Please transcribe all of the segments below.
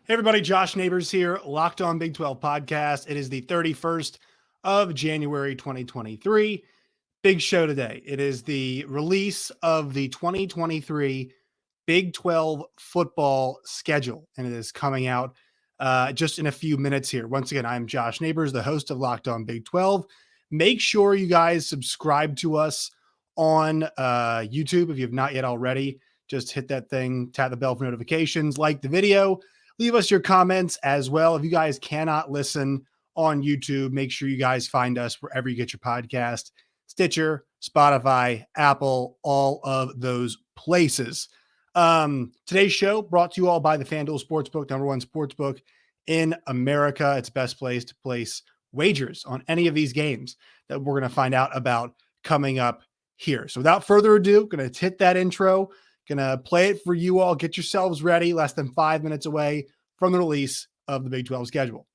Hey everybody, Josh Neighbors here, Locked On Big 12 podcast. It is the 31st of January 2023. Big show today. It is the release of the 2023 Big 12 football schedule, and it is coming out just in a few minutes here. Once again, I'm Josh Neighbors, the host of Locked On Big 12. Make sure you guys subscribe to us on YouTube if you have not yet already. Just hit that thing, tap the bell for notifications, like the video. Leave us your comments as well. If you guys cannot listen on YouTube, make sure you guys find us wherever you get your podcast, Stitcher, Spotify, Apple, all of those places. Today's show brought to you all by the FanDuel Sportsbook, #1 sportsbook in America. It's the best place to place wagers on any of these games that we're going to find out about coming up here. So without further ado, going to hit that intro. Gonna play it for you all. Get yourselves ready. Less than 5 minutes away from the release of the Big 12 schedule.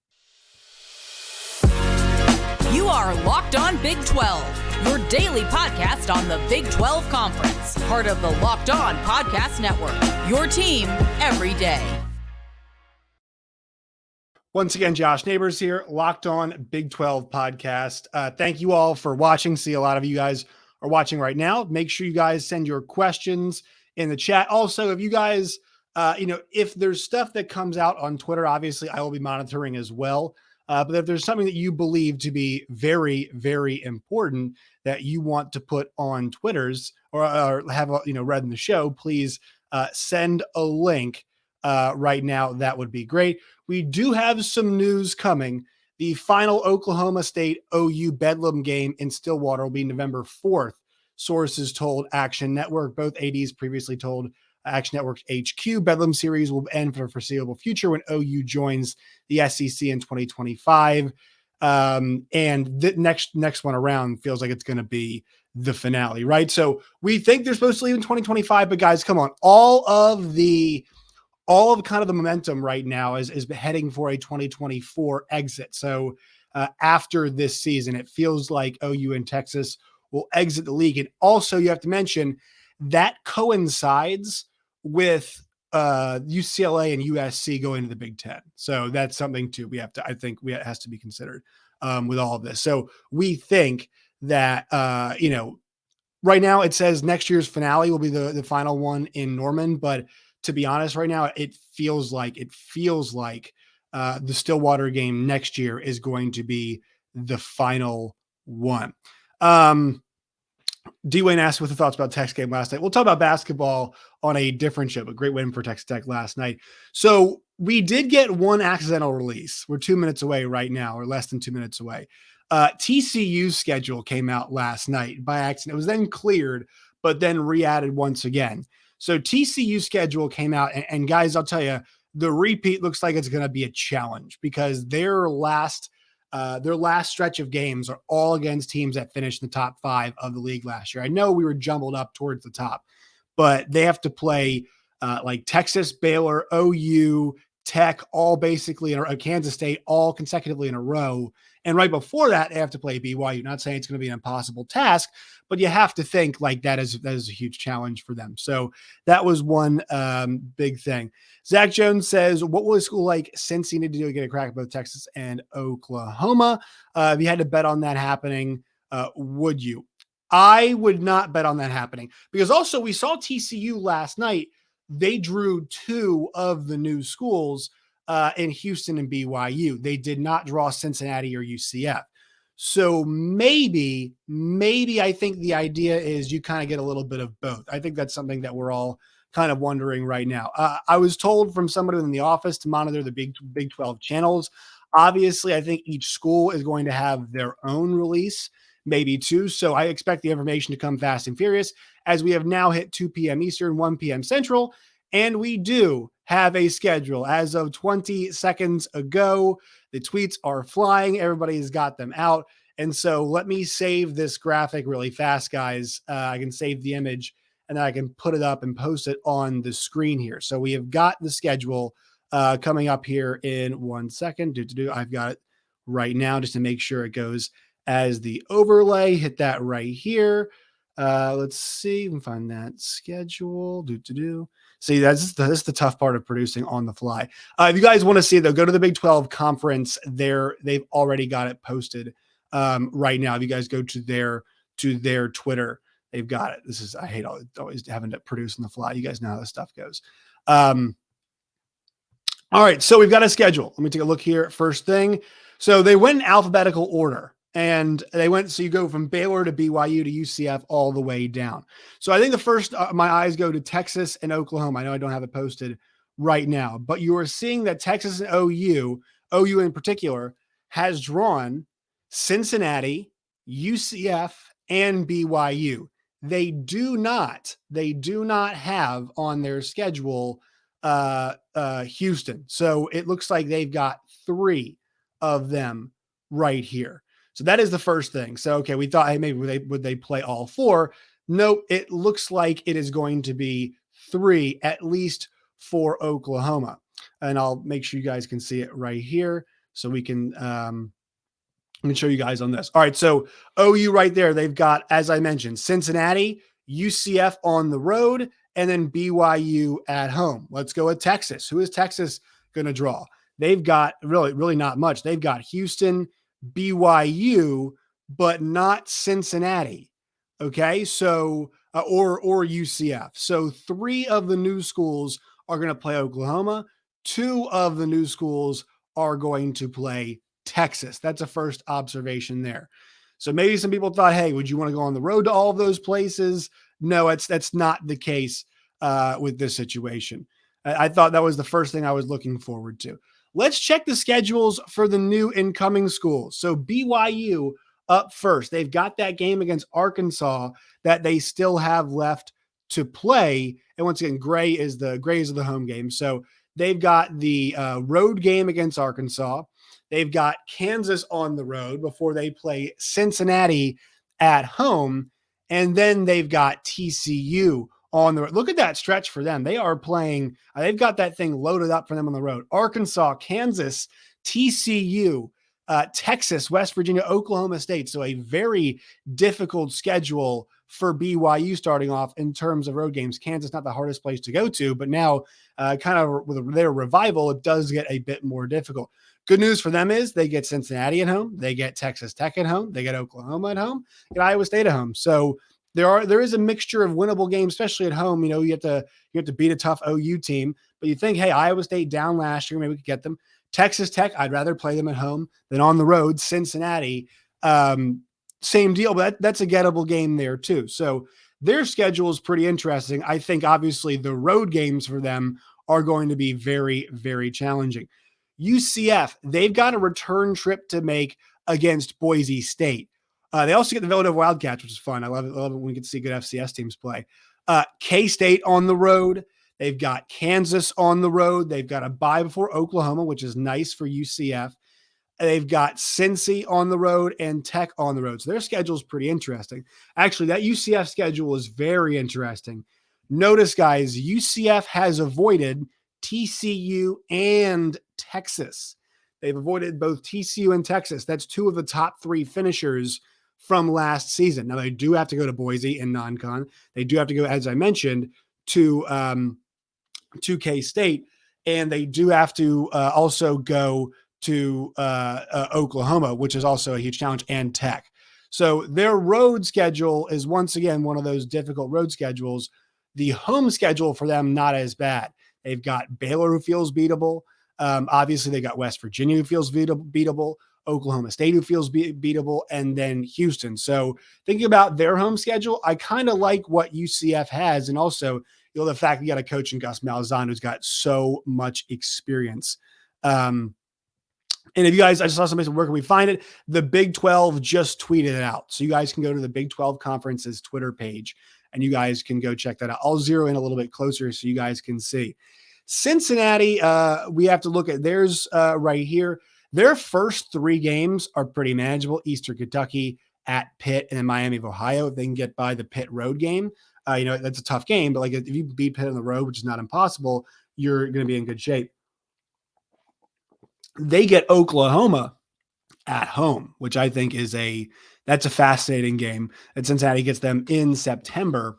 You are Locked On Big 12, your daily podcast on the Big 12 Conference. Part of the Locked On Podcast Network, your team every day. Once again, Josh Neighbors here, Locked On Big 12 podcast. Thank you all for watching. See, a lot of you guys are watching right now. Make sure you guys send your questions in the chat. Also, if you guys, if there's stuff that comes out on Twitter, obviously I will be monitoring as well. But if there's something that you believe to be very, very important that you want to put on Twitters or have read in the show, please send a link right now. That would be great. We do have some news coming. The final Oklahoma State OU Bedlam game in Stillwater will be November 4th. Sources told Action Network. Both ADs previously told Action Network HQ. Bedlam series will end for the foreseeable future when OU joins the SEC in 2025. And the next one around feels like it's going to be the finale, right? So we think they're supposed to leave in 2025, but guys, come on. All of kind of the momentum right now is heading for a 2024 exit. So after this season, it feels like OU and Texas will exit the league. And also you have to mention that coincides with UCLA and USC going to the Big Ten. So that's something too has to be considered with all of this. So we think that, right now it says next year's finale will be the final one in Norman, but to be honest, right now, it feels like the Stillwater game next year is going to be the final one. D-Wayne asked what the thoughts about Tech's game last night. We'll talk about basketball on a different show, but great win for Texas Tech last night. So we did get one accidental release. We're 2 minutes away right now, or less than 2 minutes away. TCU's schedule came out last night by accident. It was then cleared, but then re-added once again. So TCU schedule came out, and guys, I'll tell you, the repeat looks like it's going to be a challenge because their last stretch of games are all against teams that finished in the top 5 of the league last year. I know we were jumbled up towards the top, but they have to play like Texas, Baylor, OU, Tech, all basically, or Kansas State, all consecutively in a row. And right before that, they have to play BYU. Not saying it's going to be an impossible task, but you have to think like that is a huge challenge for them. So that was one big thing. Zach Jones says, what will a school like Cincy need to do to get a crack at both Texas and Oklahoma? If you had to bet on that happening, would you? I would not bet on that happening because also we saw TCU last night. They drew 2 of the new schools in Houston and BYU. They did not draw Cincinnati or UCF. So maybe I think the idea is you kind of get a little bit of both. I think that's something that we're all kind of wondering right now. I was told from somebody in the office to monitor the Big 12 channels. Obviously, I think each school is going to have their own release, maybe 2. So I expect the information to come fast and furious as we have now hit 2 p.m. Eastern, 1 p.m. Central. And we do have a schedule as of 20 seconds ago. The tweets are flying. Everybody's got them out. And so let me save this graphic really fast, guys. I can save the image and then I can put it up and post it on the screen here. So we have got the schedule coming up here in 1 second. I've got it right now just to make sure it goes as the overlay. Hit that right here. Let's see if we can find that schedule. See, that's the tough part of producing on the fly. If you guys want to see it, though, go to the Big 12 conference. They've already got it posted right now. If you guys go to their Twitter, they've got it. I hate always having to produce on the fly. You guys know how this stuff goes. All right, so we've got a schedule. Let me take a look here. First thing, so they went in alphabetical order. And so you go from Baylor to BYU to UCF all the way down. So I think the first, my eyes go to Texas and Oklahoma. I know I don't have it posted right now, but you are seeing that Texas and OU in particular, has drawn Cincinnati, UCF, and BYU. They do not have on their schedule Houston. So it looks like they've got 3 of them right here. So that is the first thing. So, okay, we thought, hey, maybe would they play all 4? Nope. It looks like it is going to be 3, at least for Oklahoma. And I'll make sure you guys can see it right here. So we can, let me show you guys on this. All right. So OU right there, they've got, as I mentioned, Cincinnati, UCF on the road, and then BYU at home. Let's go with Texas. Who is Texas going to draw? They've got really not much. They've got Houston, BYU, but not Cincinnati. Okay. So, or UCF. So 3 of the new schools are going to play Oklahoma. 2 of the new schools are going to play Texas. That's a first observation there. So maybe some people thought, hey, would you want to go on the road to all of those places? No, that's not the case with this situation. I thought that was the first thing I was looking forward to. Let's check the schedules for the new incoming schools. So BYU up first. They've got that game against Arkansas that they still have left to play. And once again, Gray is the home game. So they've got the road game against Arkansas. They've got Kansas on the road before they play Cincinnati at home. And then they've got TCU on the road. Look at that stretch for them. They are playing, they've got that thing loaded up for them on the road. Arkansas, Kansas, TCU, Texas, West Virginia, Oklahoma State. So a very difficult schedule for BYU starting off in terms of road games. Kansas, not the hardest place to go to, but now kind of with their revival, it does get a bit more difficult. Good news for them is they get Cincinnati at home. They get Texas Tech at home. They get Oklahoma at home. They get Iowa State at home. So there is a mixture of winnable games, especially at home. You know, you have to beat a tough OU team, but you think, hey, Iowa State down last year, maybe we could get them. Texas Tech, I'd rather play them at home than on the road. Cincinnati, same deal, but that's a gettable game there too. So their schedule is pretty interesting. I think obviously the road games for them are going to be very, very challenging. UCF, they've got a return trip to make against Boise State. They also get the Villanova Wildcats, which is fun. I love it when we get to see good FCS teams play. K-State on the road. They've got Kansas on the road. They've got a bye before Oklahoma, which is nice for UCF. They've got Cincy on the road and Tech on the road. So their schedule is pretty interesting. Actually, that UCF schedule is very interesting. Notice, guys, UCF has avoided TCU and Texas. They've avoided both TCU and Texas. That's 2 of the top 3 finishers from last season. Now, they do have to go to Boise in non-con. They do have to go, as I mentioned, to K-State, and they do have to also go to Oklahoma, which is also a huge challenge, and Tech. So their road schedule is once again one of those difficult road schedules. The home schedule for them, not as bad. They've got Baylor, who feels beatable. Obviously, they got West Virginia, who feels beatable. Oklahoma State, who feels beatable, and then Houston. So thinking about their home schedule, I kind of like what UCF has, and also, you know, the fact you got a coach in Gus Malzahn who's got so much experience. And if you guys, I just saw somebody said, where can we find it? The Big 12 just tweeted it out. So you guys can go to the Big 12 Conference's Twitter page, and you guys can go check that out. I'll zero in a little bit closer so you guys can see. Cincinnati, we have to look at theirs right here. Their first 3 games are pretty manageable. Eastern Kentucky, at Pitt, and then Miami of Ohio. If they can get by the Pitt road game, you know, that's a tough game. But like if you beat Pitt on the road, which is not impossible, you're going to be in good shape. They get Oklahoma at home, which I think is that's a fascinating game. And Cincinnati gets them in September.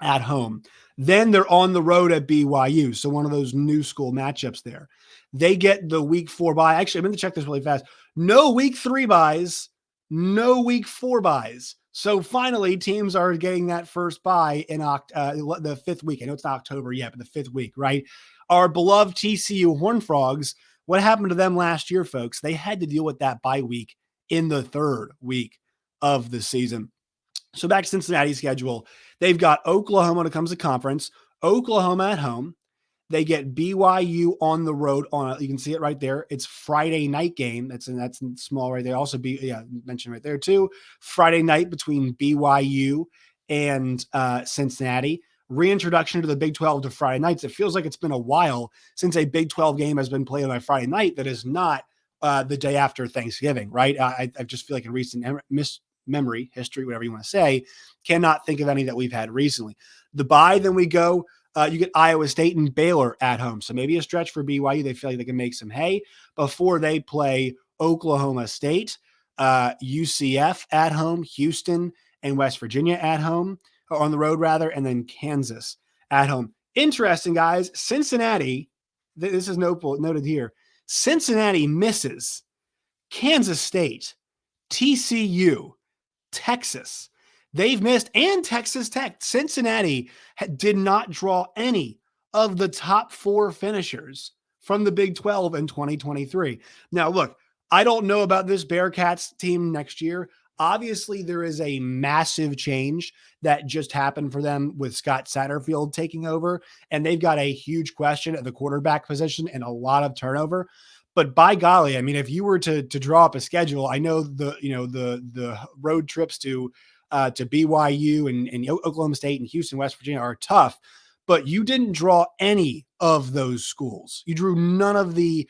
at home. Then they're on the road at BYU. So one of those new school matchups there. They get the week 4 bye. Actually, I'm going to check this really fast. No week 3 buys, no week 4 buys. So finally, teams are getting that first bye in the 5th week. I know it's not October yet, but the 5th week, right? Our beloved TCU Horned Frogs, what happened to them last year, folks? They had to deal with that bye week in the 3rd week of the season. So back to Cincinnati's schedule. They've got Oklahoma when it comes to conference, Oklahoma at home. They get BYU on the road you can see it right there. It's Friday night game. That's small right there. Also mentioned right there too. Friday night between BYU and Cincinnati. Reintroduction to the Big 12 to Friday nights. It feels like it's been a while since a Big 12 game has been played on a Friday night that is not the day after Thanksgiving, right? I just feel like in recent memory, history, whatever you want to say, cannot think of any that we've had recently. The bye, then we go, you get Iowa State and Baylor at home. So maybe a stretch for BYU. They feel like they can make some hay before they play Oklahoma State, UCF at home, Houston and West Virginia at home, or on the road rather, and then Kansas at home. Interesting, guys. Cincinnati, this is noted here. Cincinnati misses Kansas State, TCU, Texas. They've missed, and Texas Tech. Cincinnati did not draw any of the top 4 finishers from the Big 12 in 2023. Now, look, I don't know about this Bearcats team next year. Obviously, there is a massive change that just happened for them with Scott Satterfield taking over, and they've got a huge question at the quarterback position and a lot of turnover. But by golly, I mean, if you were to draw up a schedule, I know the road trips to BYU and Oklahoma State and Houston, West Virginia are tough, but you didn't draw any of those schools. You drew none of the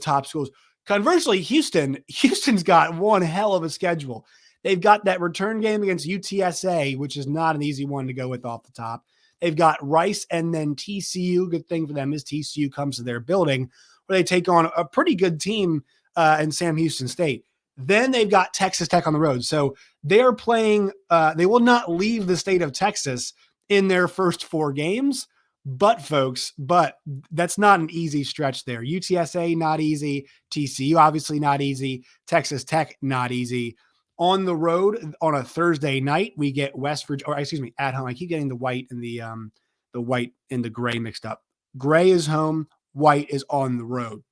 top schools. Conversely, Houston's got one hell of a schedule. They've got that return game against UTSA, which is not an easy one to go with off the top. They've got Rice and then TCU. Good thing for them is TCU comes to their building where they take on a pretty good team in Sam Houston State. Then they've got Texas Tech on the road. So they're playing, they will not leave the state of Texas in their first 4 games. But that's not an easy stretch there. UTSA, not easy. TCU, obviously not easy. Texas Tech, not easy. On the road on a Thursday night, we get at home. I keep getting the white and the white and the gray mixed up. Gray is home. White is on the road.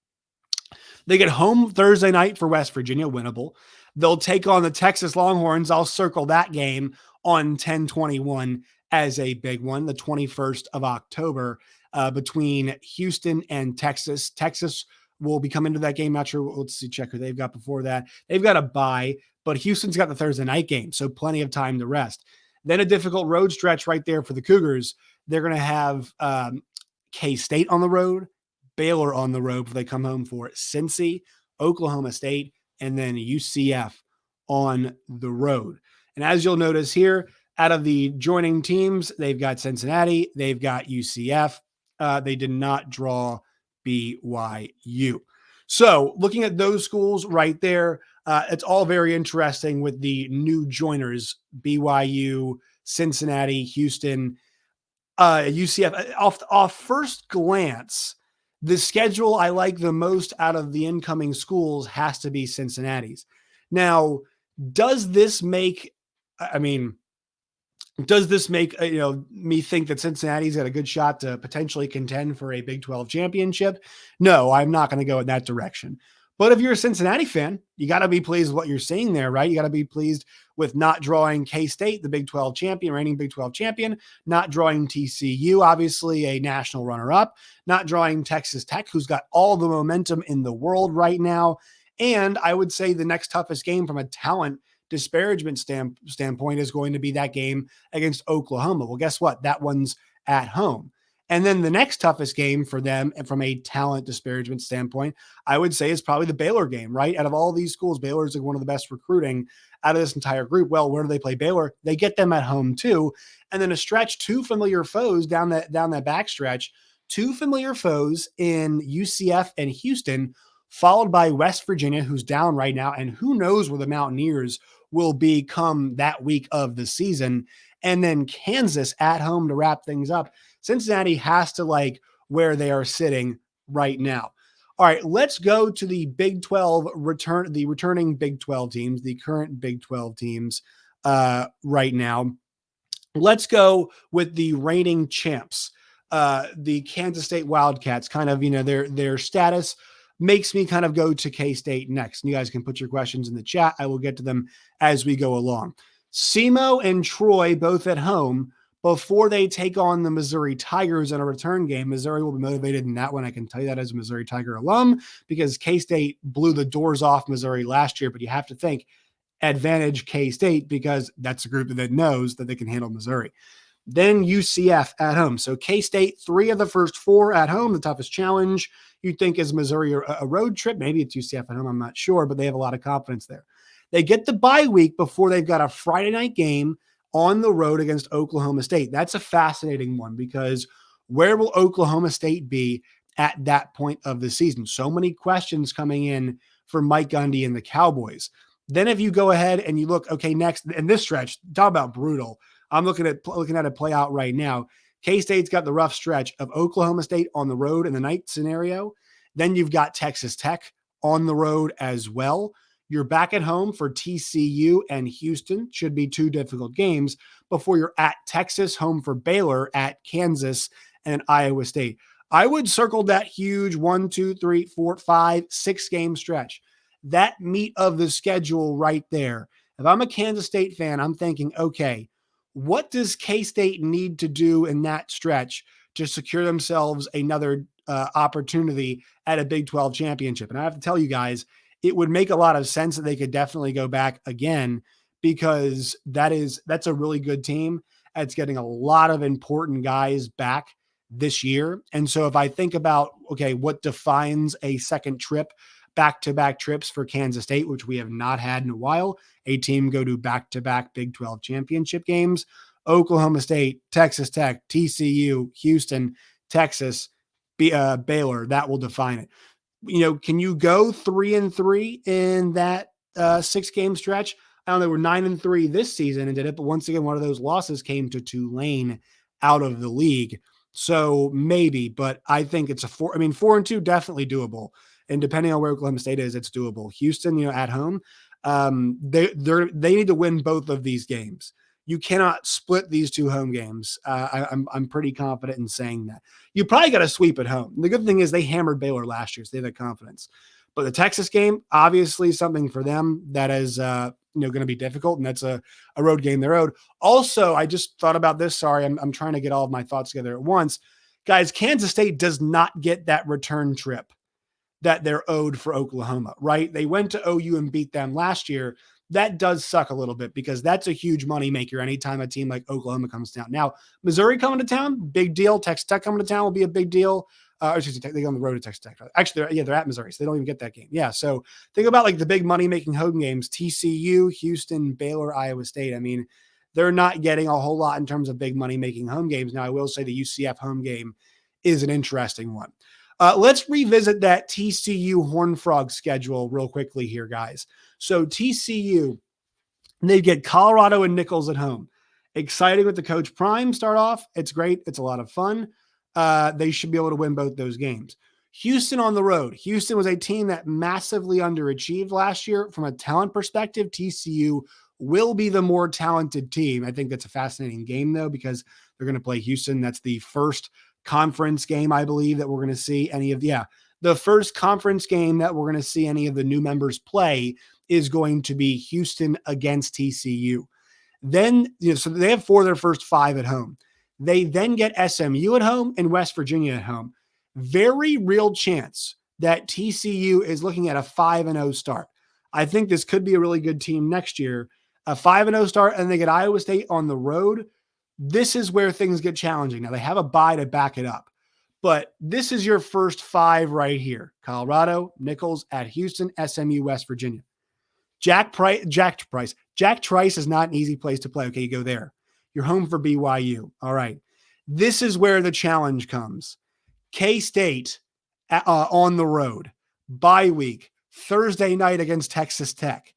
They get home Thursday night for West Virginia, winnable. They'll take on the Texas Longhorns. I'll circle that game on 10/21 as a big one, the 21st of October between Houston and Texas. Texas will be coming into that game. Not sure. Let's see, check who they've got before that. They've got a bye, but Houston's got the Thursday night game, so plenty of time to rest. Then a difficult road stretch right there for the Cougars. They're going to have K-State on the road, Baylor on the road before they come home for Cincy, Oklahoma State, and then UCF on the road. And as you'll notice here, out of the joining teams, they've got Cincinnati, they've got UCF. They did not draw BYU. So looking at those schools right there, it's all very interesting with the new joiners, BYU, Cincinnati, Houston, UCF. Off first glance, the schedule I like the most out of the incoming schools has to be Cincinnati's. Now, does this make me think that Cincinnati's got a good shot to potentially contend for a Big 12 championship? No, I'm not going to go in that direction. But if you're a Cincinnati fan, you got to be pleased with what you're seeing there, right? You got to be pleased with not drawing K-State, the Big 12 champion, reigning Big 12 champion, not drawing TCU, obviously a national runner-up, not drawing Texas Tech, who's got all the momentum in the world right now. And I would say the next toughest game from a talent disparagement standpoint is going to be that game against Oklahoma. Well, guess what? That one's at home. And then the next toughest game for them, and from a talent disparagement standpoint, I would say is probably the Baylor game, right? Out of all these schools, Baylor is like one of the best recruiting out of this entire group. Well, where do they play Baylor? They get them at home too. And then a stretch, 2 familiar foes down that back stretch, 2 familiar foes in UCF and Houston, followed by West Virginia, who's down right now. And who knows where the Mountaineers will be come that week of the season. and then Kansas at home to wrap things up. Cincinnati has to like where they are sitting right now. All right, let's go to the Big 12 returning Big 12 teams, the current Big 12 teams right now. Let's go with the reigning champs, the Kansas State Wildcats. Kind of, their status makes me kind of go to K-State next. And you guys can put your questions in the chat. I will get to them as we go along. SEMO and Troy both at home before they take on the Missouri Tigers in a return game. Missouri will be motivated in that one. I can tell you that as a Missouri Tiger alum, because K-State blew the doors off Missouri last year. But you have to think advantage K-State, because that's a group that knows that they can handle Missouri. Then UCF at home. So K-State, 3 of the first 4 at home. The toughest challenge you'd think is Missouri, a road trip. Maybe it's UCF at home. I'm not sure, but they have a lot of confidence there. They get the bye week before they've got a Friday night game on the road against Oklahoma State. That's a fascinating one, because where will Oklahoma State be at that point of the season? So many questions coming in for Mike Gundy and the Cowboys. Then if you go ahead and you look, okay, next in this stretch, talk about brutal. I'm looking at it play out right now. K-State's got the rough stretch of Oklahoma State on the road in the night scenario. Then you've got Texas Tech on the road as well. You're back at home for TCU and Houston. Should be 2 difficult games before you're at Texas, home for Baylor, at Kansas, and Iowa State. I would circle that huge 1, 2, 3, 4, 5, 6 game stretch. That meat of the schedule right there. If I'm a Kansas State fan, I'm thinking, okay, what does K-State need to do in that stretch to secure themselves another opportunity at a Big 12 championship? And I have to tell you guys, it would make a lot of sense that they could definitely go back again, because that's a really good team. It's getting a lot of important guys back this year. And so if I think about, okay, what defines a second trip, back-to-back trips for Kansas State, which we have not had in a while, a team go to back-to-back Big 12 championship games, Oklahoma State, Texas Tech, TCU, Houston, Texas, Baylor, that will define it. Can you go 3-3 in that 6-game stretch? I don't know. We're 9-3 this season and did it, but once again, one of those losses came to Tulane out of the league. So maybe, but I think it's 4-2, definitely doable. And depending on where Oklahoma State is, it's doable. Houston, at home, they need to win both of these games. You cannot split these 2 home games. I'm pretty confident in saying that. You probably got to sweep at home. The good thing is they hammered Baylor last year, so they have that confidence. But the Texas game, obviously something for them that is going to be difficult, and that's a road game they're owed. Also, I just thought about this. Sorry, I'm trying to get all of my thoughts together at once. Guys, Kansas State does not get that return trip that they're owed for Oklahoma, right? They went to OU and beat them last year. That does suck a little bit, because that's a huge money maker anytime a team like Oklahoma comes down. Now, Missouri coming to town, big deal. Texas Tech coming to town will be a big deal. They go on the road to Texas Tech. Actually, they're at Missouri, so they don't even get that game. Yeah, so think about like the big money-making home games, TCU, Houston, Baylor, Iowa State. I mean, they're not getting a whole lot in terms of big money-making home games. Now, I will say the UCF home game is an interesting one. Let's revisit that TCU Horned Frog schedule real quickly here, guys. So TCU, they get Colorado and Nicholls at home. Exciting with the Coach Prime start off. It's great. It's a lot of fun. They should be able to win both those games. Houston on the road. Houston was a team that massively underachieved last year. From a talent perspective, TCU will be the more talented team. I think that's a fascinating game, though, because they're going to play Houston. That's the first conference game, I believe, that we're going to see the first conference game that we're going to see any of the new members play is going to be Houston against TCU. Then, so they have 4 of their first 5 at home. They then get SMU at home and West Virginia at home. Very real chance that TCU is looking at a 5-0 start. I think this could be a really good team next year. A 5-0 start, and they get Iowa State on the road. This is where things get challenging. Now, they have a bye to back it up, but this is your first 5 right here. Colorado, Nicholls, at Houston, SMU, West Virginia. Jack Trice is not an easy place to play. Okay, you go there. You're home for BYU. All right. This is where the challenge comes. K-State on the road. Bye week. Thursday night against Texas Tech.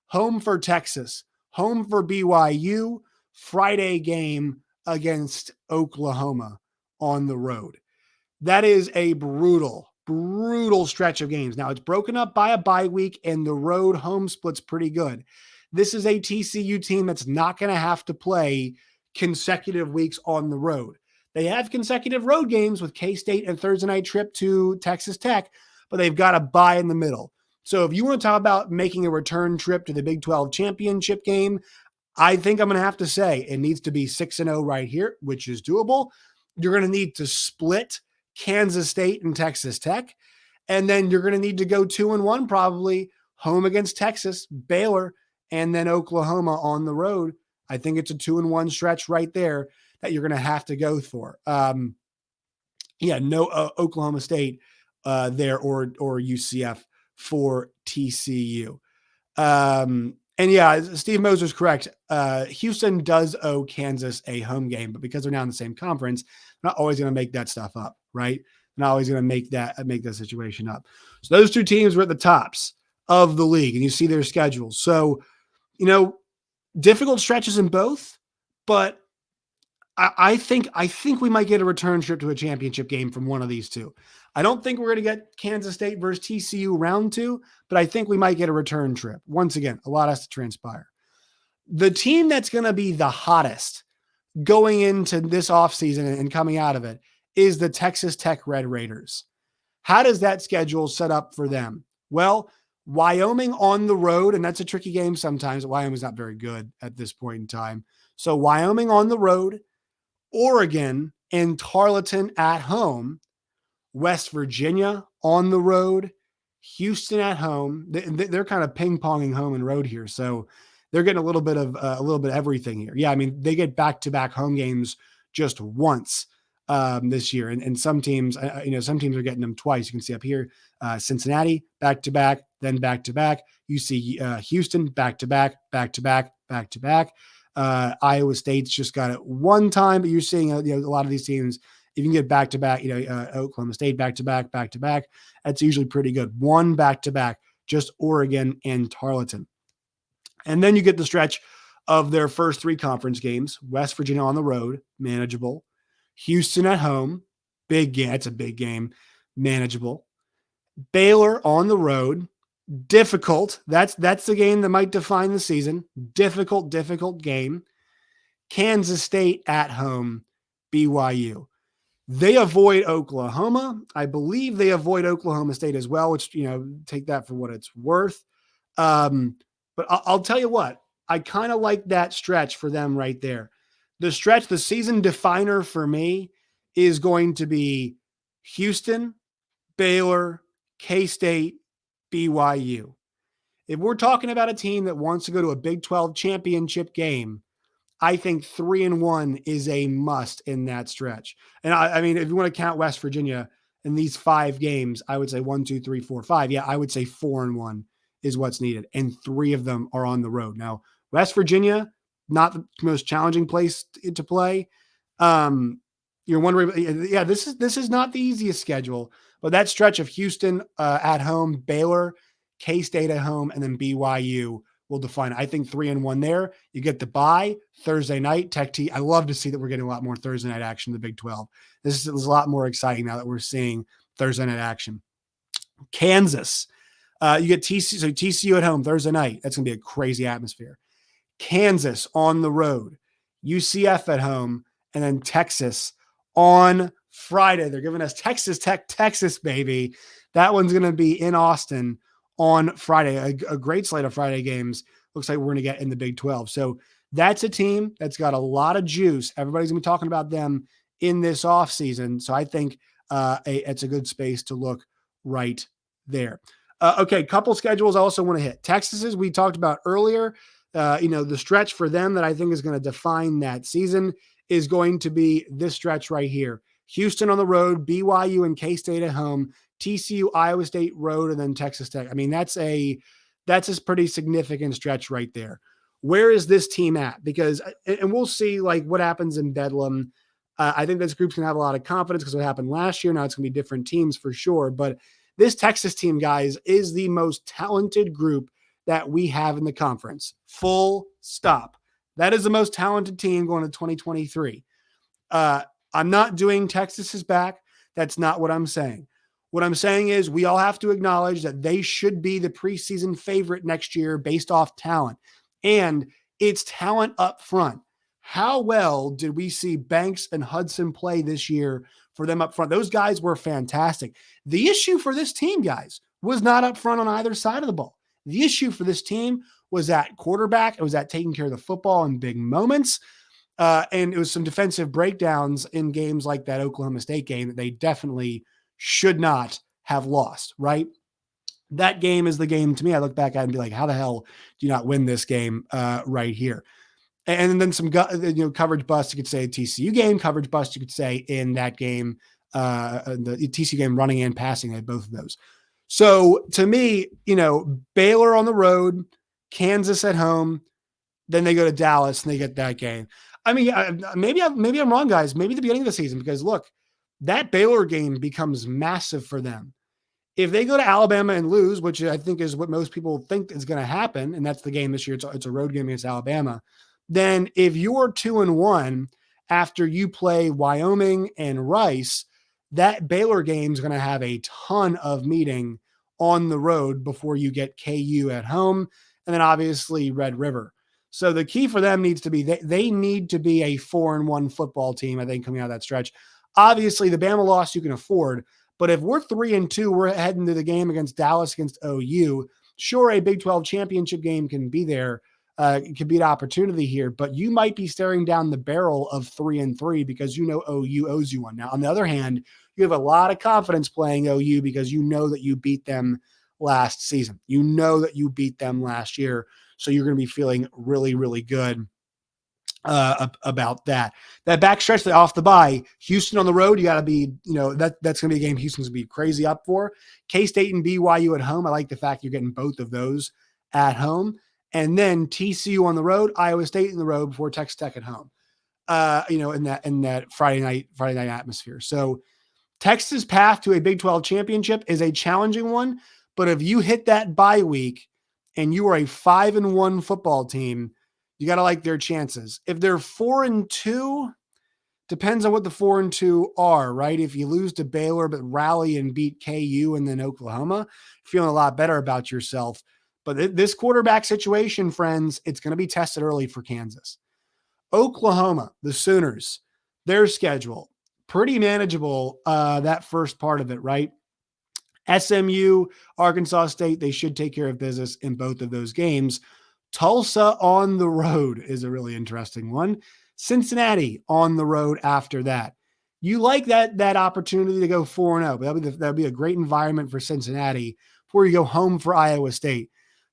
Home for Texas. Home for BYU. Friday game against Oklahoma on the road. That is a brutal stretch of games. Now, it's broken up by a bye week, and the road home split's pretty good. This is a TCU team that's not going to have to play consecutive weeks on the road. They have consecutive road games with K-State and Thursday night trip to Texas Tech, but they've got a bye in the middle. So if you want to talk about making a return trip to the Big 12 championship game, I think I'm going to have to say it needs to be 6-0 right here, which is doable. You're going to need to split Kansas State and Texas Tech. And then you're going to need to go 2-1 probably, home against Texas, Baylor, and then Oklahoma on the road. I think it's a 2-1 stretch right there that you're going to have to go for. No Oklahoma State there or UCF for TCU. Steve Moser's correct. Houston does owe Kansas a home game, but because they're now in the same conference, they're not always going to make that stuff up, right? They're not always going to make that situation up. So those two teams were at the tops of the league, and you see their schedules. So, difficult stretches in both, but I think we might get a return trip to a championship game from one of these two. I don't think we're going to get Kansas State versus TCU round 2, but I think we might get a return trip. Once again, a lot has to transpire. The team that's going to be the hottest going into this offseason and coming out of it is the Texas Tech Red Raiders. How does that schedule set up for them? Well, Wyoming on the road, and that's a tricky game sometimes. Wyoming's not very good at this point in time. So Wyoming on the road, Oregon and Tarleton at home, West Virginia on the road, Houston at home. They're kind of ping-ponging home and road here. So they're getting a little bit of everything here. Yeah, I mean, they get back-to-back home games just once this year. And some teams, some teams are getting them twice. You can see up here, Cincinnati, back-to-back, then back-to-back. You see Houston, back-to-back, back-to-back, back-to-back. Iowa State's just got it one time, but you're seeing a lot of these teams, if you can get back-to-back, Oklahoma State back-to-back, back-to-back, that's usually pretty good. One back-to-back, just Oregon and Tarleton. And then you get the stretch of their first 3 conference games. West Virginia on the road, manageable. Houston at home, big game. It's a big game, manageable. Baylor on the road, difficult. That's the game that might define the season. Difficult game. Kansas State at home, BYU. They avoid Oklahoma. I believe they avoid Oklahoma State as well, which, take that for what it's worth. But I'll tell you what, I kind of like that stretch for them right there. The stretch, the season definer for me is going to be Houston, Baylor, K-State, BYU. If we're talking about a team that wants to go to a Big 12 championship game, I think 3-1 is a must in that stretch. And I mean, if you want to count West Virginia in these 5 games, I would say 1, 2, 3, 4, 5. Yeah, I would say 4-1 is what's needed. And 3 of them are on the road. Now, West Virginia, not the most challenging place to play. You're wondering, yeah, this is not the easiest schedule, but that stretch of Houston at home, Baylor, K-State at home, and then BYU will define it. I think 3-1 there. You get the bye Thursday night. Tech T. I love to see that we're getting a lot more Thursday night action in the Big 12. This is a lot more exciting now that we're seeing Thursday night action. Kansas. You get TCU at home Thursday night. That's going to be a crazy atmosphere. Kansas on the road, UCF at home, and then Texas on Friday. They're giving us Texas Tech, Texas, baby. That one's going to be in Austin on Friday. A great slate of Friday games. Looks like we're going to get in the Big 12. So that's a team that's got a lot of juice. Everybody's going to be talking about them in this offseason. So I think it's a good space to look right there. Okay, couple schedules I also want to hit. Texas's we talked about earlier. The stretch for them that I think is going to define that season is going to be this stretch right here. Houston on the road, BYU and K-State at home, TCU, Iowa State road, and then Texas Tech. I mean, that's a pretty significant stretch right there. Where is this team at? Because, and we'll see like what happens in Bedlam. I think this group's going to have a lot of confidence because what happened last year. Now it's going to be different teams for sure. But this Texas team, guys, is the most talented group that we have in the conference. Full stop. That is the most talented team going to 2023. I'm not doing Texas is back. That's not what I'm saying. What I'm saying is we all have to acknowledge that they should be the preseason favorite next year based off talent. And it's talent up front. How well did we see Banks and Hudson play this year for them up front? Those guys were fantastic. The issue for this team, guys, was not up front on either side of the ball. The issue for this team was at quarterback. It was at taking care of the football in big moments. And it was some defensive breakdowns in games like that Oklahoma State game that they definitely should not have lost, right? That game is the game to me. I look back at it and be like, how the hell do you not win this game right here? And then some coverage bust, you could say TCU game, coverage bust, you could say in that game, the TCU game running and passing at both of those. So to me, Baylor on the road, Kansas at home, then they go to Dallas and they get that game. I mean, maybe I'm wrong, guys. Maybe the beginning of the season, because look, that Baylor game becomes massive for them. If they go to Alabama and lose, which I think is what most people think is going to happen, and that's the game this year, it's a road game against Alabama, then if you're 2-1 after you play Wyoming and Rice, that Baylor game is going to have a ton of meeting on the road before you get KU at home, and then obviously Red River. So the key for them needs to be they need to be a 4-1 football team, I think, coming out of that stretch. Obviously, the Bama loss you can afford, but if we're 3-2, we're heading to the game against Dallas, against OU. Sure, a Big 12 championship game can be there. It could be an opportunity here, but you might be staring down the barrel of 3-3 because OU owes you one. Now, on the other hand, you have a lot of confidence playing OU because you know that you beat them last season. You know that you beat them last year. So you're going to be feeling really, really good about that. That backstretch off the bye, Houston on the road, you got to be, that's going to be a game Houston's going to be crazy up for. K-State and BYU at home. I like the fact you're getting both of those at home. And then TCU on the road, Iowa State on the road before Texas Tech at home. In that Friday night atmosphere. So Texas' path to a Big 12 championship is a challenging one, but if you hit that bye week and you are a 5-1 football team, you got to like their chances. If they're 4-2, depends on what the 4-2 are, right? If you lose to Baylor but rally and beat KU and then Oklahoma, feeling a lot better about yourself. But this quarterback situation, friends, it's going to be tested early for Kansas. Oklahoma, the Sooners, their schedule, pretty manageable, that first part of it, right? SMU, Arkansas State, they should take care of business in both of those games. Tulsa on the road is a really interesting one. Cincinnati on the road after that. You like that opportunity to go 4-0. That'll be a great environment for Cincinnati before you go home for Iowa State.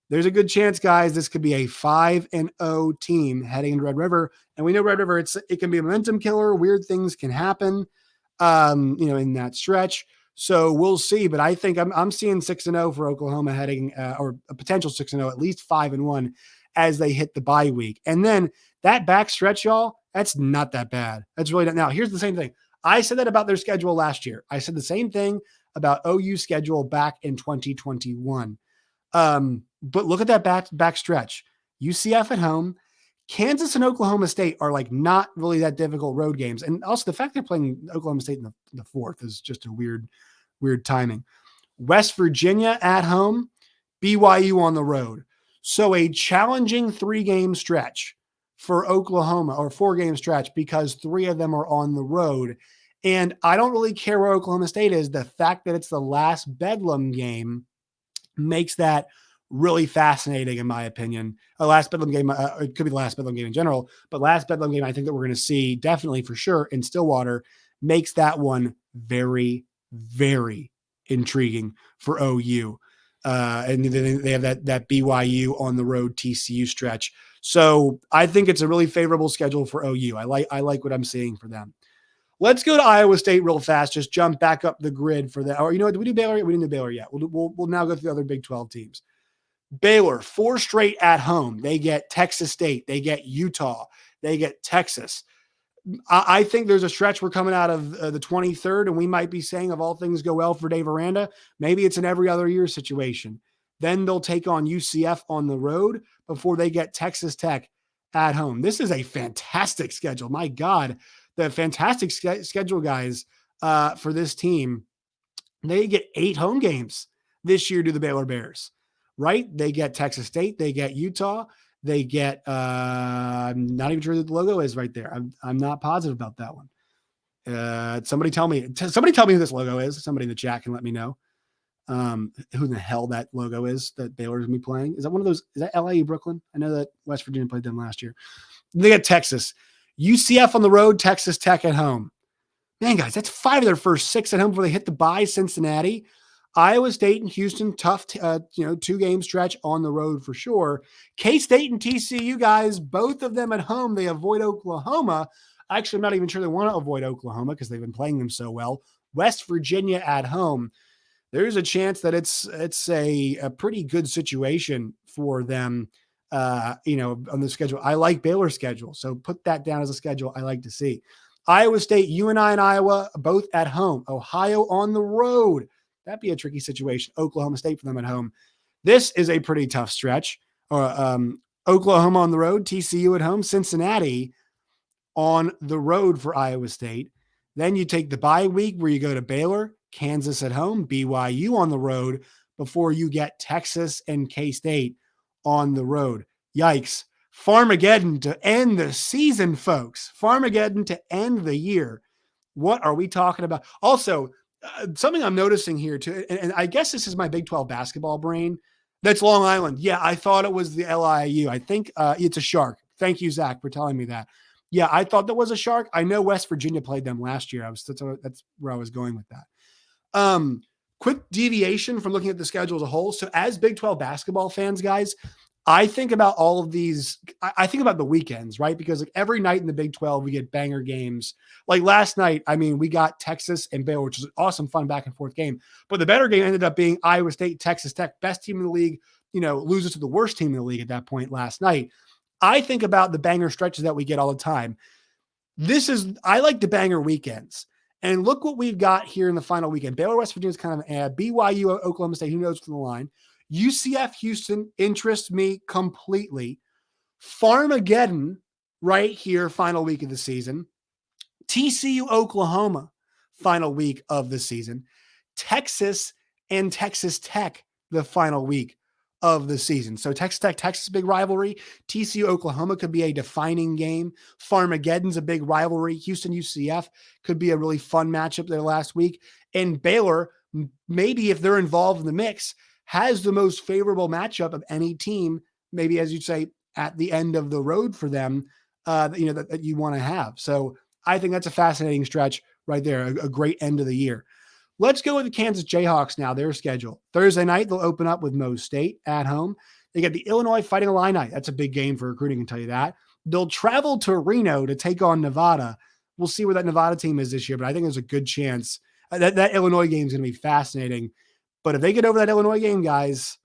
There's a good chance, guys, this could be a 5-0 team heading into Red River. And we know Red River, it can be a momentum killer. Weird things can happen, in that stretch. So we'll see. But I think I'm seeing 6-0 for Oklahoma heading, or a potential 6-0, at least 5-1 as they hit the bye week. And then that back stretch, y'all, that's not that bad. That's really not. Now, here's the same thing. I said that about their schedule last year. I said the same thing about OU schedule back in 2021. But look at that back stretch. UCF at home. Kansas and Oklahoma State are like not really that difficult road games. And also the fact they're playing Oklahoma State in the fourth is just a weird timing. West Virginia at home, BYU on the road. So a challenging 3-game stretch for Oklahoma, or 4-game stretch, because 3 of them are on the road. And I don't really care where Oklahoma State is. The fact that it's the last Bedlam game makes that really fascinating, in my opinion. A last Bedlam game, it could be the last Bedlam game in general, but last Bedlam game I think that we're going to see definitely for sure in Stillwater makes that one very, very intriguing for OU. And then they have that BYU on the road TCU stretch. So I think it's a really favorable schedule for OU. I like what I'm seeing for them. Let's go to Iowa State real fast. Just jump back up the grid for that. Or did we do Baylor? We didn't do Baylor yet. We'll now go through the other Big 12 teams. Baylor, 4 straight at home. They get Texas State. They get Utah. They get Texas. I think there's a stretch we're coming out of the 23rd, and we might be saying, of all things go well for Dave Aranda, maybe it's an every other year situation. Then they'll take on UCF on the road before they get Texas Tech at home. This is a fantastic schedule. My God, the fantastic schedule, guys, for this team. They get 8 home games this year to the Baylor Bears, right? They get Texas State. They get Utah. They get, I'm not even sure that the logo is right there. I'm not positive about that one. Somebody tell me who this logo is. Somebody in the chat can let me know who the hell that logo is that Baylor's going to be playing. Is that one of those? Is that LA Brooklyn? I know that West Virginia played them last year. They get Texas, UCF on the road, Texas Tech at home. Man, guys, that's 5 of their first 6 at home before they hit the bye. Cincinnati, Iowa State, and Houston. Tough, 2-game stretch on the road for sure. K-State and TCU, guys, both of them at home. They avoid Oklahoma. Actually, I'm not even sure they want to avoid Oklahoma because they've been playing them so well. West Virginia at home. There's a chance that it's a pretty good situation for them, on the schedule. I like Baylor's schedule, so put that down as a schedule I like to see. Iowa State, UNI and Iowa, both at home. Ohio on the road. That'd be a tricky situation. Oklahoma State for them at home. This is a pretty tough stretch. Oklahoma on the road, TCU at home, Cincinnati on the road for Iowa State. Then you take the bye week where you go to Baylor, Kansas at home, BYU on the road before you get Texas and K-State on the road. Yikes. Farmageddon to end the season, folks. Farmageddon to end the year. What are we talking about? Also, something I'm noticing here too, and I guess this is my Big 12 basketball brain. That's Long Island. Yeah, I thought it was the LIU. I think it's a Shark. Thank you, Zach, for telling me that. Yeah, I thought that was a Shark. I know West Virginia played them last year. That's where I was going with that. Quick deviation from looking at the schedule as a whole. So as Big 12 basketball fans, guys, I think about all of these. I think about the weekends, right? Because like every night in the Big 12, we get banger games. Like last night, we got Texas and Baylor, which is an awesome, fun back and forth game. But the better game ended up being Iowa State, Texas Tech, best team in the league, loses to the worst team in the league at that point last night. I think about the banger stretches that we get all the time. I like the banger weekends. And look what we've got here in the final weekend. Baylor, West Virginia is kind of an ad. BYU, Oklahoma State, who knows from the line. UCF, Houston interests me completely. Farmageddon right here, final week of the season. TCU, Oklahoma, final week of the season. Texas and Texas Tech, the final week of the season. So Texas Tech, Texas, big rivalry. TCU, Oklahoma could be a defining game. Farmageddon's a big rivalry. Houston, UCF could be a really fun matchup there last week. And Baylor, maybe if they're involved in the mix, has the most favorable matchup of any team, maybe as you'd say, at the end of the road for them, that you want to have. So I think that's a fascinating stretch right there, a great end of the year. Let's go with the Kansas Jayhawks now, their schedule. Thursday night, they'll open up with Mo State at home. They get the Illinois Fighting Illini. That's a big game for recruiting, I can tell you that. They'll travel to Reno to take on Nevada. We'll see where that Nevada team is this year, but I think there's a good chance. That Illinois game is going to be fascinating. But if they get over that Illinois game, guys,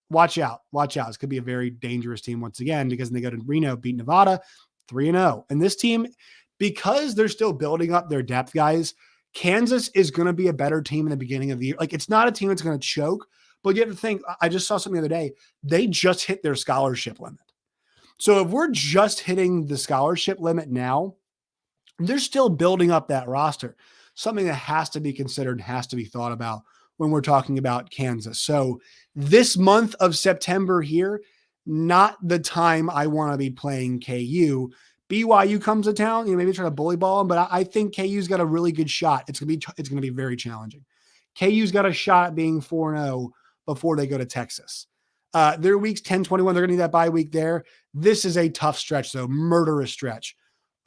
watch out. Watch out. This could be a very dangerous team once again because they go to Reno, beat Nevada 3-0. And this team, because they're still building up their depth, guys, Kansas is going to be a better team in the beginning of the year. Like, it's not a team that's going to choke, but you have to think, I just saw something the other day. They just hit their scholarship limit. So if we're just hitting the scholarship limit now, they're still building up that roster, something that has to be considered, has to be thought about when we're talking about Kansas. So this month of September here, not the time I want to be playing KU. BYU comes to town, maybe try to bully ball them, but I think KU's got a really good shot. It's going to be very challenging. KU's got a shot at being 4-0 before they go to Texas. Their weeks 10-21, they're going to need that bye week there. This is a tough stretch, though, murderous stretch.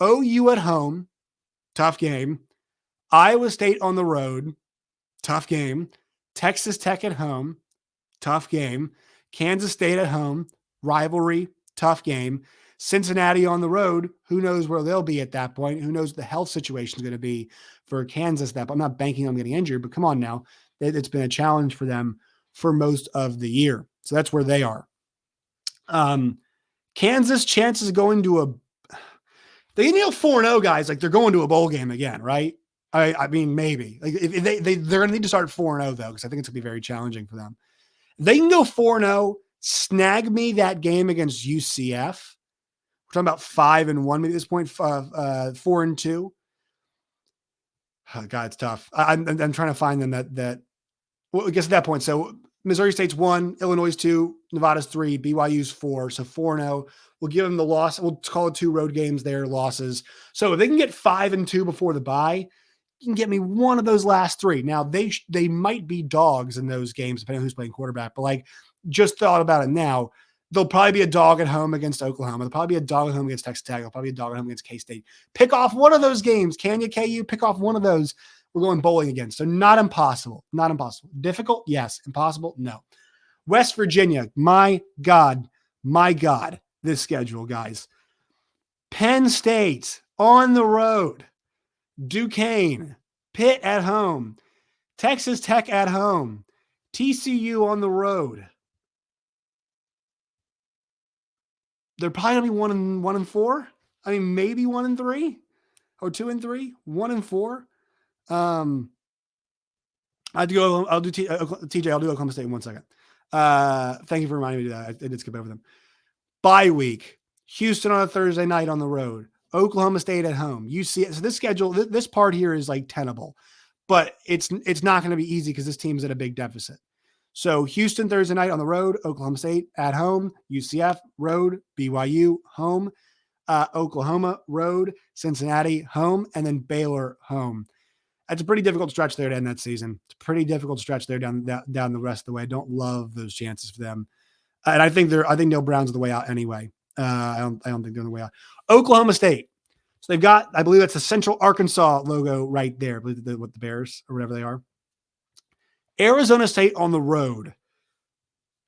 OU at home, tough game. Iowa State on the road, tough game. Texas Tech at home, tough game. Kansas State at home, rivalry, tough game. Cincinnati on the road, who knows where they'll be at that point? Who knows what the health situation is going to be for Kansas? I'm not banking on getting injured, but come on now. It's been a challenge for them for most of the year. So that's where they are. Kansas chances of going to they 4-0, guys, like they're going to a bowl game again, right? I mean, maybe. Like if they're going to need to start 4-0, though, because I think it's going to be very challenging for them. They can go 4-0, snag me that game against UCF, We're talking about 5-1 maybe at this point, 4-2. Oh, God, it's tough. I'm trying to find them that. Well, I guess at that point, so Missouri State's 1, Illinois 2, Nevada's 3, BYU's 4, so 4-0. We'll give them the loss. We'll call it 2 road games there, losses. So if they can get 5-2 before the bye, you can get me one of those last 3. Now they might be dogs in those games, depending on who's playing quarterback. But like, just thought about it now. They'll probably be a dog at home against Oklahoma. They'll probably be a dog at home against Texas Tech. They'll probably be a dog at home against K-State. Pick off one of those games. Can you, KU? Pick off one of those. We're going bowling again. So not impossible. Not impossible. Difficult? Yes. Impossible? No. West Virginia. My God. This schedule, guys. Penn State on the road. Duquesne. Pitt at home. Texas Tech at home. TCU on the road. They're probably going to be 1-4. I mean, maybe 1-3 or 2-3, 1-4. I'll do TJ. I'll do Oklahoma State in 1 second. Thank you for reminding me of that. I did skip over them. Bye week. Houston on a Thursday night on the road. Oklahoma State at home. UCF. So this schedule, this part here is like tenable, but it's not going to be easy because this team's at a big deficit. So Houston Thursday night on the road, Oklahoma State at home, UCF road, BYU home, Oklahoma road, Cincinnati home, and then Baylor home. That's a pretty difficult stretch there to end that season. It's a pretty difficult stretch there down the rest of the way. I don't love those chances for them, and I think Neil Brown's the way out anyway. I don't think they're on the way out. Oklahoma State. So they've got, I believe that's the Central Arkansas logo right there. I believe with the Bears or whatever they are. Arizona State on the road.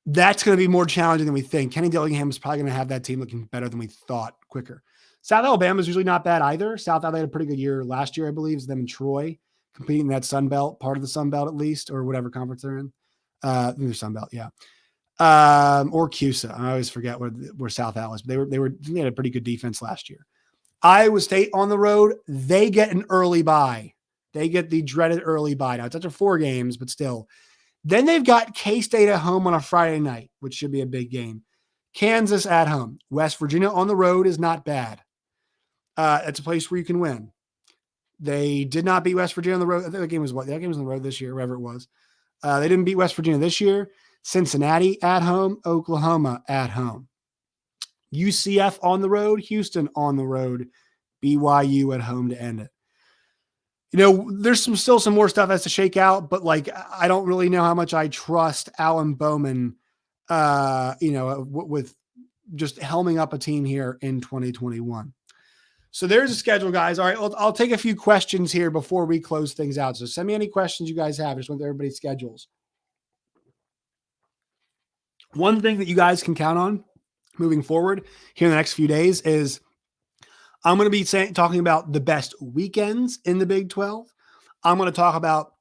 That's going to be more challenging than we think. Kenny Dillingham is probably going to have that team looking better than we thought quicker. South Alabama is usually not bad either. South Alabama had a pretty good year last year, I believe. It's them and Troy competing in that Sun Belt, part of the Sun Belt at least, or whatever conference they're in. I think they're Sun Belt, yeah. Or CUSA. I always forget where South Al is, but they had a pretty good defense last year. Iowa State on the road, they get an early bye. They get the dreaded early bye. Now, it's after 4 games, but still. Then they've got K-State at home on a Friday night, which should be a big game. Kansas at home. West Virginia on the road is not bad. It's a place where you can win. They did not beat West Virginia on the road. I think that game was on the road this year, wherever it was. They didn't beat West Virginia this year. Cincinnati at home, Oklahoma at home. UCF on the road, Houston on the road, BYU at home to end it. You know, there's still some more stuff has to shake out, but like, I don't really know how much I trust Alan Bowman, with just helming up a team here in 2021. So there's a schedule, guys. All right, I'll take a few questions here before we close things out. So send me any questions you guys have. I just want everybody's schedules. One thing that you guys can count on moving forward here in the next few days is I'm going to be talking about the best weekends in the Big 12. I'm going to talk about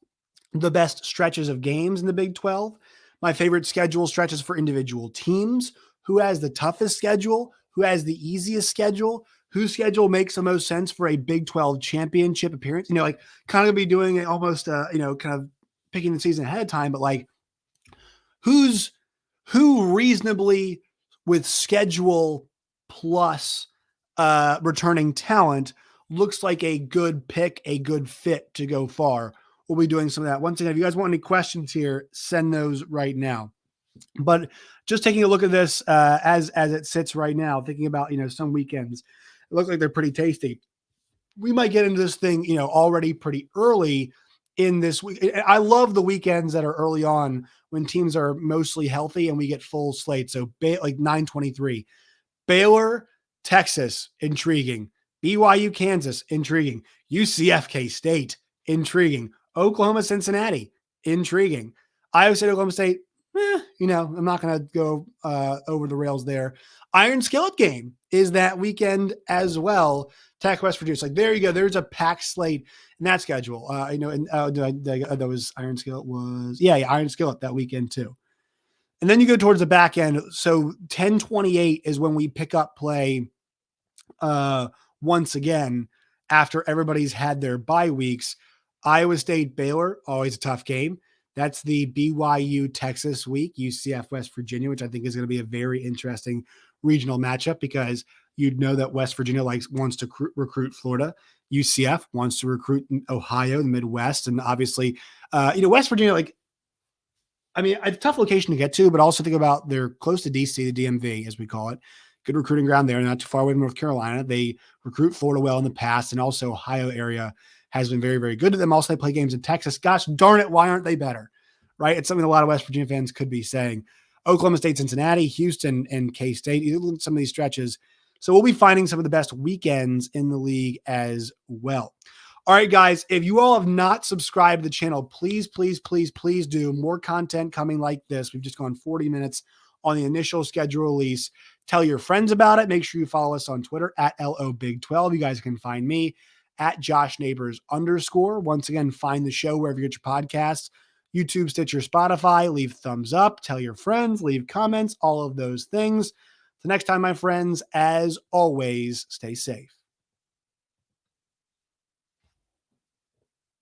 the best stretches of games in the Big 12, my favorite schedule stretches for individual teams, who has the toughest schedule, who has the easiest schedule, whose schedule makes the most sense for a Big 12 championship appearance. You know, like kind of be doing it almost, kind of picking the season ahead of time, but like who reasonably with schedule plus returning talent looks like a good pick, a good fit to go far. We'll be doing some of that. Once again, if you guys want any questions here, send those right now. But just taking a look at this as it sits right now, thinking about, some weekends, it looks like they're pretty tasty. We might get into this thing, already pretty early in this week. I love the weekends that are early on when teams are mostly healthy and we get full slate. So like 9:23, Baylor, Texas, intriguing. BYU, Kansas, intriguing. UCF, K-State, intriguing. Oklahoma, Cincinnati, intriguing. Iowa State, Oklahoma State, I'm not going to go over the rails there. Iron Skillet game is that weekend as well. Tech, West Virginia. It's like, there you go. There's a packed slate in that schedule. That was Iron Skillet was, Iron Skillet that weekend too. And then you go towards the back end. So 10:28 is when we pick up play once again after everybody's had their bye weeks. Iowa State, Baylor, always a tough game. That's the BYU Texas week, UCF West Virginia, which I think is going to be a very interesting regional matchup because you'd know that West Virginia wants to recruit Florida. UCF wants to recruit Ohio, the Midwest. And obviously, West Virginia, a tough location to get to, but also think about they're close to DC, the DMV, as we call it. Good recruiting ground there, not too far away from North Carolina. They recruit Florida well in the past, and also Ohio area has been very, very good to them. Also, they play games in Texas. Gosh darn it, why aren't they better? Right? It's something a lot of West Virginia fans could be saying. Oklahoma State, Cincinnati, Houston, and K-State, some of these stretches. So we'll be finding some of the best weekends in the league as well. All right, guys, if you all have not subscribed to the channel, please, please, please, please do. More content coming like this. We've just gone 40 minutes on the initial schedule release. Tell your friends about it. Make sure you follow us on Twitter at LOBig12. You guys can find me at JoshNeighbors_. Once again, find the show wherever you get your podcasts. YouTube, Stitcher, Spotify. Leave thumbs up. Tell your friends. Leave comments. All of those things. The next time, my friends, as always, stay safe.